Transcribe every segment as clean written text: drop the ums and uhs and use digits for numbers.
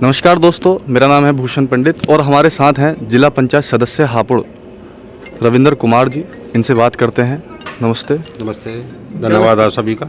नमस्कार दोस्तों, मेरा नाम है भूषण पंडित और हमारे साथ हैं जिला पंचायत सदस्य हापुड़ रविंद्र कुमार जी। इनसे बात करते हैं। नमस्ते। नमस्ते, धन्यवाद आप सभी का।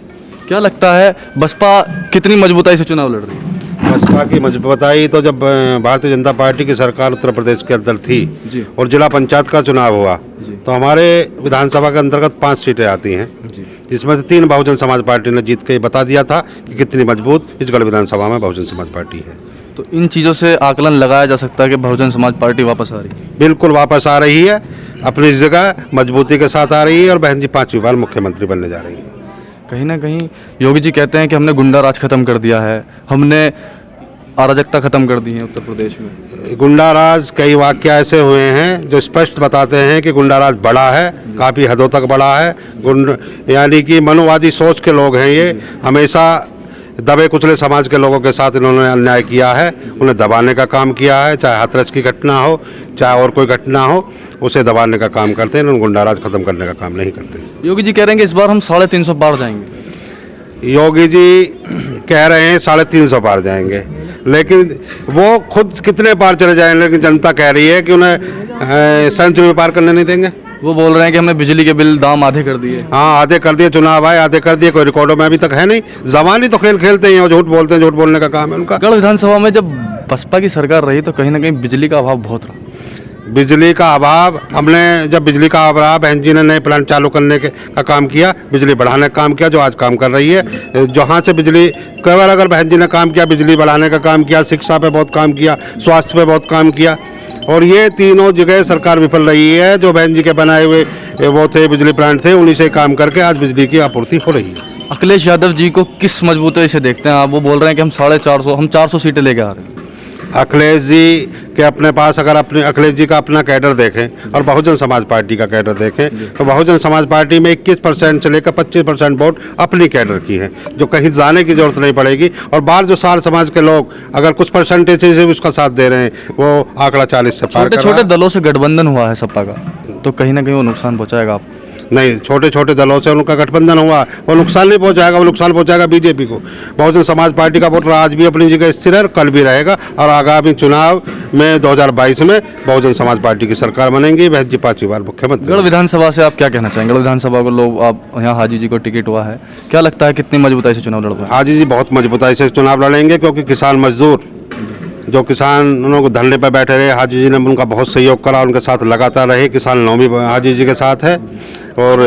क्या लगता है बसपा कितनी मजबूताई से चुनाव लड़ रही है? बसपा की मजबूताई तो जब भारतीय जनता पार्टी की सरकार उत्तर प्रदेश के अंदर थी जी। और जिला पंचायत का चुनाव हुआ जी। तो हमारे विधानसभा के अंतर्गत 5 सीटें आती हैं जी। जिसमें से 3 बहुजन समाज पार्टी ने जीत के बता दिया था कि कितनी मजबूत इस गढ़ विधानसभा में बहुजन समाज पार्टी है। तो इन चीज़ों से आकलन लगाया जा सकता है कि बहुजन समाज पार्टी वापस आ रही है। बिल्कुल वापस आ रही है, अपनी जगह मजबूती के साथ आ रही है और बहन जी 5वीं बार मुख्यमंत्री बनने जा रही है। कहीं ना कहीं योगी जी कहते हैं कि हमने गुंडा राज खत्म कर दिया है, हमने अराजकता खत्म कर दी है उत्तर प्रदेश में। गुंडा राज कई वाक्य ऐसे हुए हैं जो स्पष्ट बताते हैं कि गुंडा राज बड़ा है, काफ़ी हदों तक बड़ा है। यानी कि मनोवादी सोच के लोग हैं ये। हमेशा दबे कुचले समाज के लोगों के साथ इन्होंने अन्याय किया है, उन्हें दबाने का काम किया है। चाहे हाथरस की घटना हो, चाहे और कोई घटना हो, उसे दबाने का काम करते हैं। इन्होंने गुंडा राज खत्म करने का काम नहीं करते। योगी जी कह रहे हैं कि इस बार हम 350 पार जाएंगे। योगी जी कह रहे हैं 350 पार जाएंगे, लेकिन वो खुद कितने पार चले जाएंगे, लेकिन जनता कह रही है कि उन्हें सेंचुरी पार करने नहीं देंगे। वो बोल रहे हैं कि हमने बिजली के बिल दाम आधे कर दिए। हाँ, आधे कर दिए, चुनाव आए आधे कर दिए, कोई रिकॉर्डों में अभी तक है नहीं। जवानी तो खेल खेलते ही हैं, वो झूठ बोलते हैं, झूठ बोलने का काम है उनका। गढ़ विधानसभा में जब बसपा की सरकार रही तो कहीं ना कहीं बिजली का अभाव बहुत रहा। बिजली का अभाव, हमने जब बिजली का अभाव रहा, बहन जी ने नए प्लांट चालू करने का काम किया, बिजली बढ़ाने का काम किया, जो आज काम कर रही है। जहाँ से बिजली केवल अगर बहन जी ने काम किया, बिजली बढ़ाने का काम किया, शिक्षा पे बहुत काम किया, स्वास्थ्य पे बहुत काम किया, और ये तीनों जगह सरकार विफल रही है। जो बहन जी के बनाए हुए वो थे बिजली प्लांट थे, उन्हीं से काम करके आज बिजली की आपूर्ति हो रही है। अखिलेश यादव जी को किस मजबूती से देखते हैं आप? वो बोल रहे हैं कि हम 450 हम 400 सीटें लेके आ रहे हैं। अखिलेश जी के अपने पास अगर अपने अखिलेश जी का अपना कैडर देखें और बहुजन समाज पार्टी का कैडर देखें तो बहुजन समाज पार्टी में 21% से लेकर 25% वोट अपनी कैडर की है, जो कहीं जाने की जरूरत नहीं पड़ेगी। और बाहर जो सार समाज के लोग अगर कुछ परसेंटेज से उसका साथ दे रहे हैं, वो आंकड़ा 40 से पार कर रहा है। छोटे छोटे दलों से गठबंधन हुआ है सपा का, तो कहीं ना कहीं वो नुकसान पहुंचाएगा आपको? नहीं, छोटे छोटे दलों से उनका गठबंधन हुआ, वो नुकसान नहीं पहुंचाएगा, वो नुकसान पहुंचाएगा बीजेपी को। बहुजन समाज पार्टी का वोट आज भी अपनी जगह स्थिर है, कल भी रहेगा, और आगामी चुनाव में 2022 में बहुजन समाज पार्टी की सरकार बनेगी, बहन जी 5वीं बार मुख्यमंत्री। गढ़ विधानसभा से आप क्या कहना चाहेंगे? गढ़ विधानसभा को लोग, आप यहाँ हाजी जी को टिकट हुआ है, क्या लगता है कितनी मजबूताई से चुनाव लड़ पाएंगे? हाजी जी बहुत मजबूताई से चुनाव लड़ेंगे, क्योंकि किसान मजदूर जो किसान उन्होंने धरने पर बैठे रहे, हाजी जी ने उनका बहुत सहयोग करा, उनके साथ लगातार रहे। किसान नौमी हाजी जी के साथ है, और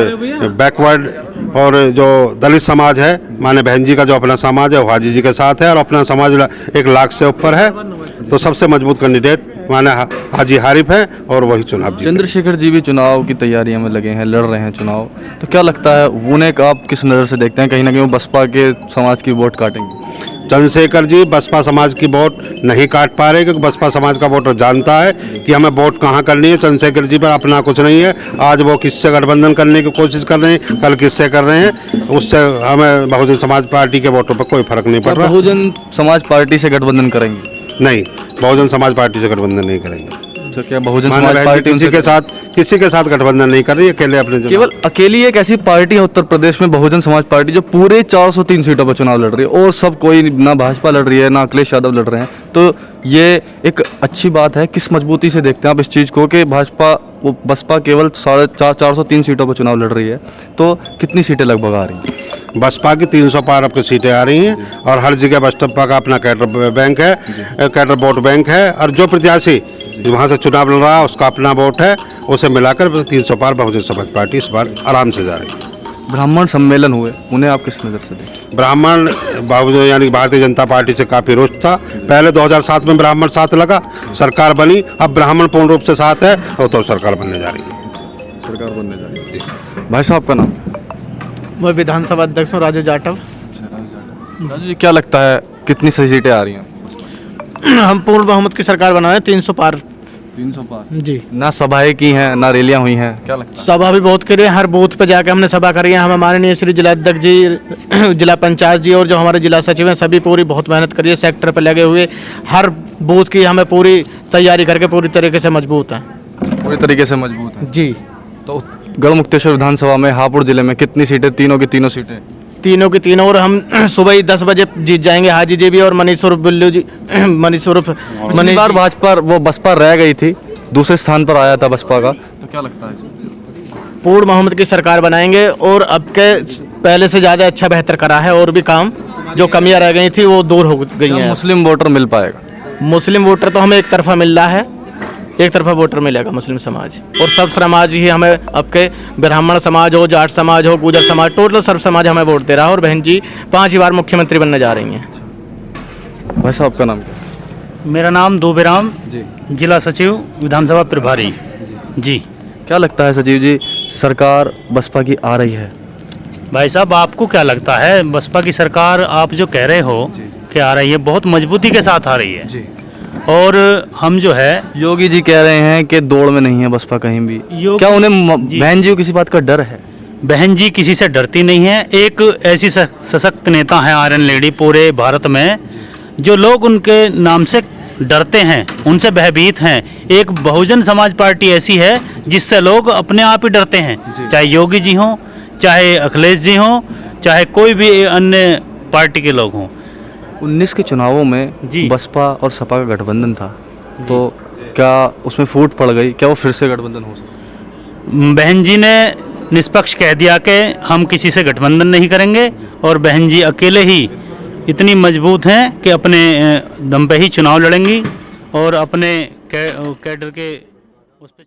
बैकवर्ड और जो दलित समाज है, माने बहन जी का जो अपना समाज है, वो हाजी जी के साथ है, और अपना समाज 1 लाख से ऊपर है। तो सबसे मजबूत कैंडिडेट माने हाजी हारिफ है, और वही चुनाव जीतेंगे। चंद्रशेखर जी भी चुनाव की तैयारियों में लगे हैं, लड़ रहे हैं चुनाव, तो क्या लगता है उन्हें आप किस नज़र से देखते हैं? कहीं ना कहीं वो बसपा के समाज की वोट काटेंगे? चंद्रशेखर जी बसपा समाज की वोट नहीं काट पा रहे, क्योंकि बसपा समाज का वोटर जानता है कि हमें वोट कहाँ करनी है। चंद्रशेखर जी पर अपना कुछ नहीं है। आज वो किससे गठबंधन करने की कोशिश कर रहे हैं, कल किससे कर रहे हैं, उससे हमें बहुजन समाज पार्टी के वोटों पर कोई फर्क नहीं पड़ रहा। बहुजन समाज पार्टी से गठबंधन करेंगे? नहीं, बहुजन समाज पार्टी से गठबंधन नहीं करेंगे। तो क्या बहुजन समाज पार्टी किसी के साथ गठबंधन नहीं कर रही है, अकेले अपने केवल अकेली एक ऐसी पार्टी है उत्तर प्रदेश में, बहुजन समाज पार्टी, जो पूरे 403 सीटों पर चुनाव लड़ रही है, और सब कोई ना भाजपा लड़ रही है ना अखिलेश यादव लड़ रहे हैं। तो ये एक अच्छी बात है। किस मजबूती से देखते हैं आप इस चीज़ को कि बसपा केवल 403 सीटों पर चुनाव लड़ रही है, तो कितनी सीटें लगभग आ रही हैं? बसपा की 300 पार आपकी सीटें आ रही हैं, और हर जगह बसपा का अपना कैडर बैंक है, कैडर वोट बैंक है, और जो प्रत्याशी वहाँ से चुनाव लड़ रहा है उसका अपना वोट है, उसे मिलाकर 300 पार बहुजन समाज पार्टी इस बार आराम से जा रही है। ब्राह्मण सम्मेलन हुए, उन्हें आप किस नज़र से देखें? ब्राह्मण बहुजन यानी भारतीय जनता पार्टी से काफ़ी रुष्ट था। पहले 2007 में ब्राह्मण साथ लगा, सरकार बनी, अब ब्राह्मण पूर्ण रूप से साथ है, तो सरकार बनने जा रही है। सरकार बनने जा रही है। भाई साहब का नाम? मैं विधानसभा अध्यक्ष हूँ, राजू जाटव। राजू जी, क्या लगता है कितनी सही सीटें आ रही हैं? हम पूर्ण बहुमत की सरकार बना रहे हैं, 300 पार। 300 पार जी। ना सभाएं की हैं ना रैलियां हुई हैं, क्या लगता है? सभा भी बहुत करी है, हर बूथ पे जाके हमने सभा करी है। हम हमारे श्री जिलाध्यक्ष जी, जिला पंचायत जी, और जो हमारे जिला सचिव हैं, सभी पूरी बहुत मेहनत करी है, सेक्टर पे लगे हुए, हर बूथ की हमें पूरी तैयारी करके पूरी तरीके से मजबूत है। पूरी तरीके से मजबूत है जी। तो गढ़मुक्तेश्वर विधानसभा में हापुड़ जिले में कितनी सीटें? तीनों की तीनों सीटें तीनों की तीनों, और हम सुबह ही 10 बजे जीत जाएंगे। हाजी जी भी और मनीष उर्फ बिल्लू जी, मनीष उर्फ पिछली मनीष बार जी। भाजपा वो बसपा रह गई थी, दूसरे स्थान पर आया था बसपा का, तो क्या लगता है? पूर्ण बहुमत की सरकार बनाएंगे और अब के पहले से ज़्यादा अच्छा बेहतर करा है, और भी काम जो कमियां रह गई थी वो दूर हो गई क्या हैं। मुस्लिम वोटर मिल पाएगा? मुस्लिम वोटर तो हमें एक तरफा मिल रहा है, एक तरफा वोटर मिलेगा मुस्लिम समाज, और सर्व समाज ही हमें, अब के ब्राह्मण समाज हो, जाट समाज हो, गुजर समाज, टोटल सर्व समाज हमें वोट दे रहा है। और बहन जी 5 बार मुख्यमंत्री बनने जा रही हैं। भाई साहब आपका नाम क्या मेरा नाम दूबेराम, जी, जिला सचिव विधानसभा प्रभारी जी। क्या लगता है सचिव जी, सरकार बसपा की आ रही है? भाई साहब आपको क्या लगता है, बसपा की सरकार आप जो कह रहे हो कि आ रही है, बहुत मजबूती के साथ आ रही है जी। और हम जो है योगी जी कह रहे हैं कि दौड़ में नहीं है बसपा कहीं भी। क्या उन्हें जी। बहन जी को किसी बात का डर है? बहन जी किसी से डरती नहीं है। एक ऐसी सशक्त नेता है आयरन लेडी पूरे भारत में, जो लोग उनके नाम से डरते हैं, उनसे भयभीत हैं। एक बहुजन समाज पार्टी ऐसी है जिससे लोग अपने आप ही डरते हैं, चाहे योगी जी हों, चाहे अखिलेश जी हों, चाहे कोई भी अन्य पार्टी के लोग हों। 19 के चुनावों में जी। बसपा और सपा का गठबंधन था, तो क्या उसमें फूट पड़ गई? क्या वो फिर से गठबंधन हो सकता? बहन जी ने निष्पक्ष कह दिया कि हम किसी से गठबंधन नहीं करेंगे, और बहन जी अकेले ही इतनी मजबूत हैं कि अपने दम पे ही चुनाव लड़ेंगी और अपने कैडर के उस पे